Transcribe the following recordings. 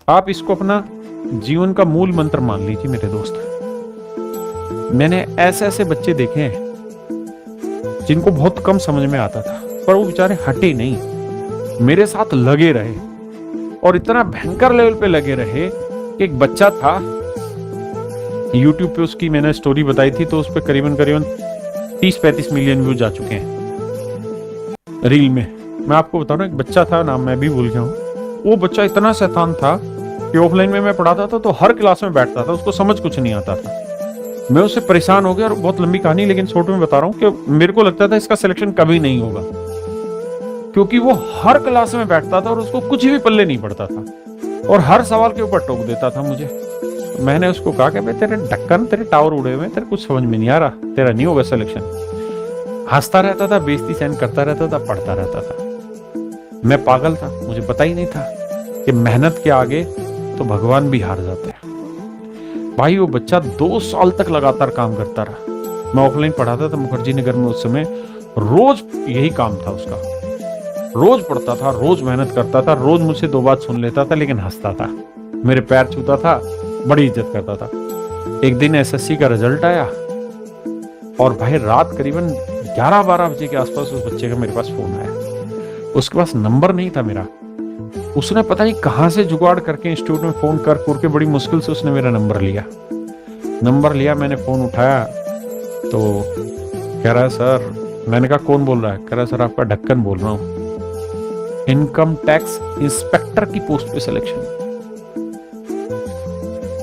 आप इसको अपना जीवन का मूल मंत्र मान लीजिए मेरे दोस्त। मैंने ऐसे ऐसे बच्चे देखे हैं जिनको बहुत कम समझ में आता था, पर वो बेचारे हटे नहीं, मेरे साथ लगे रहे, और इतना भयंकर लेवल पे लगे रहे कि एक बच्चा था, YouTube पे उसकी मैंने स्टोरी बताई थी, तो उस पर करीबन करीबन 30-35 मिलियन व्यूज जा चुके हैं रील में। मैं आपको बता रहा हूँ, एक बच्चा था, नाम मैं भी भूल गया हूँ। वो बच्चा इतना शैतान था कि ऑफलाइन में मैं पढ़ाता था तो हर क्लास में बैठता था, उसको समझ कुछ नहीं आता था। मैं उससे परेशान हो गया, और बहुत लंबी कहानी लेकिन शॉर्ट में बता रहा हूँ कि मेरे को लगता था इसका सिलेक्शन कभी नहीं होगा, क्योंकि वो हर क्लास में बैठता था और उसको कुछ भी पल्ले नहीं पड़ता था, और हर सवाल के ऊपर टोक देता था मुझे। तो मैंने उसको कहा कि भाई तेरे ढक्कन, तेरे टावर उड़े हुए, तेरे कुछ समझ में नहीं आ रहा, तेरा नहीं होगा सिलेक्शन। हंसता रहता था, बेइज्जती सहन करता रहता था, पढ़ता रहता था। मैं पागल था, मुझे पता ही नहीं था कि मेहनत के आगे तो भगवान भी हार जाते हैं। भाई वो बच्चा 2 साल तक लगातार काम करता रहा। मैं ऑफलाइन पढ़ाता था मुखर्जी नगर में उस समय, रोज यही काम था उसका, रोज पढ़ता था, रोज मेहनत करता था, रोज मुझसे 2 बात सुन लेता था, लेकिन हंसता था, मेरे पैर छूता था, बड़ी इज्जत करता था। एक दिन एसएससी का रिजल्ट आया, और भाई रात करीबन 11-12 बजे के आसपास उस बच्चे का मेरे पास फोन आया। उसके पास नंबर नहीं था मेरा, उसने पता नहीं कहां से जुगाड़ करके इंस्टीट्यूट में फोन कर के बड़ी मुश्किल से उसने मेरा नंबर लिया। मैंने फोन उठाया तो कह रहा है सर। मैंने कहा कौन बोल रहा है? कह रहा है सर आपका ढक्कन बोल रहा हूं, इनकम टैक्स इंस्पेक्टर की पोस्ट पे सिलेक्शन।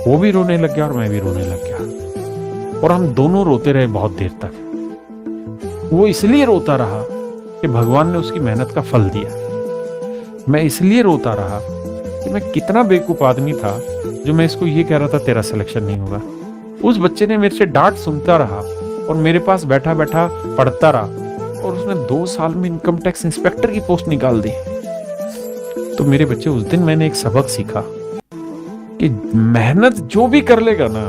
वो भी रोने लग गया और मैं भी रोने लग गया, और हम दोनों रोते रहे बहुत देर तक। वो इसलिए रोता रहा कि भगवान ने उसकी मेहनत का फल दिया। मैं इसलिए रोता रहा कि मैं कितना बेवकूफ आदमी था जो मैं इसको ये कह रहा था तेरा सिलेक्शन नहीं होगा। उस बच्चे ने मेरे से डांट सुनता रहा और मेरे पास बैठा बैठा पढ़ता रहा, और उसने 2 साल में इनकम टैक्स इंस्पेक्टर की पोस्ट निकाल दी। तो मेरे बच्चे, उस दिन मैंने एक सबक सीखा कि मेहनत जो भी कर लेगा ना,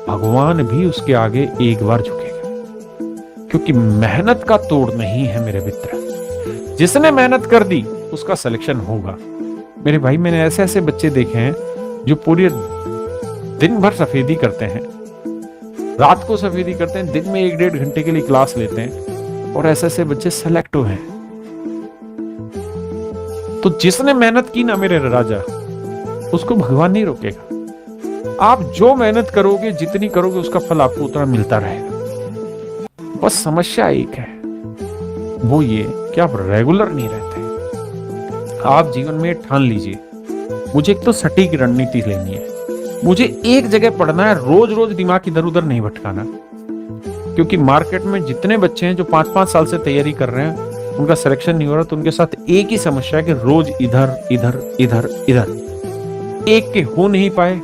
भगवान भी उसके आगे एक बार झुकेगा, क्योंकि मेहनत का तोड़ नहीं है मेरे मित्र। जिसने मेहनत कर दी उसका सिलेक्शन होगा। मेरे भाई, मैंने ऐसे ऐसे बच्चे देखे हैं जो पूरे दिन भर सफेदी करते हैं, रात को सफेदी करते हैं, दिन में 1-1.5 घंटे के लिए क्लास लेते हैं, और ऐसे ऐसे बच्चे सेलेक्ट हुए हैं। तो जिसने मेहनत की ना मेरे राजा, उसको भगवान नहीं रोकेगा। आप जो मेहनत करोगे, जितनी करोगे, उसका फल आपको उतना मिलता रहेगा। बस समस्या एक है, वो ये कि आप रेगुलर नहीं रहते। आप जीवन में ठान लीजिए, मुझे एक तो सटीक रणनीति लेनी है, मुझे एक जगह पढ़ना है, रोज रोज दिमाग इधर उधर नहीं भटकाना। क्योंकि मार्केट में जितने बच्चे हैं जो 5-5 साल से तैयारी कर रहे हैं, उनका सिलेक्शन नहीं हो रहा, तो उनके साथ एक ही समस्या है कि रोज इधर इधर इधर इधर, एक के हो नहीं पाए,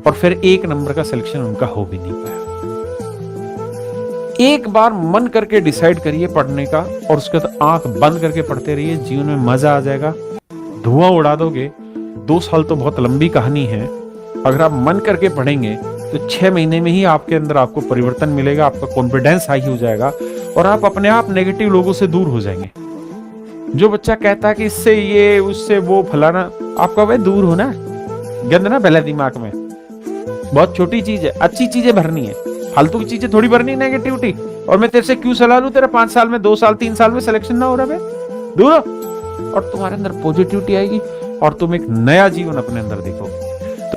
और फिर 1 नंबर का सिलेक्शन उनका हो भी नहीं पाया। एक बार मन करके डिसाइड करिए पढ़ने का, और उसके बाद आंख बंद करके पढ़ते रहिए, जीवन में मजा आ जाएगा, धुआं उड़ा दोगे। 2 साल तो बहुत लंबी कहानी है। अगर आप मन करके पढ़ेंगे तो 6 महीने में ही आपके अंदर आपको परिवर्तन मिलेगा, आपका कॉन्फिडेंस हाई हो जाएगा, और आप अपने आप नेगेटिव लोगों से दूर हो जाएंगे। जो बच्चा कहता है कि इससे ये, उससे वो, फलाना, आपका भाई दूर हो ना, गंद ना पहले दिमाग में। बहुत छोटी चीज है, अच्छी चीजें भरनी है, फालतू की चीजें थोड़ी भरनी है, नेगेटिविटी। और मैं तेरे से क्यों सलाह लूं? तेरा 5 साल में, 2 साल 3 साल में सिलेक्शन ना हो रहा है, दूर हो, और तुम्हारे अंदर पॉजिटिविटी आएगी, और तुम एक नया जीवन अपने अंदर देखोगे।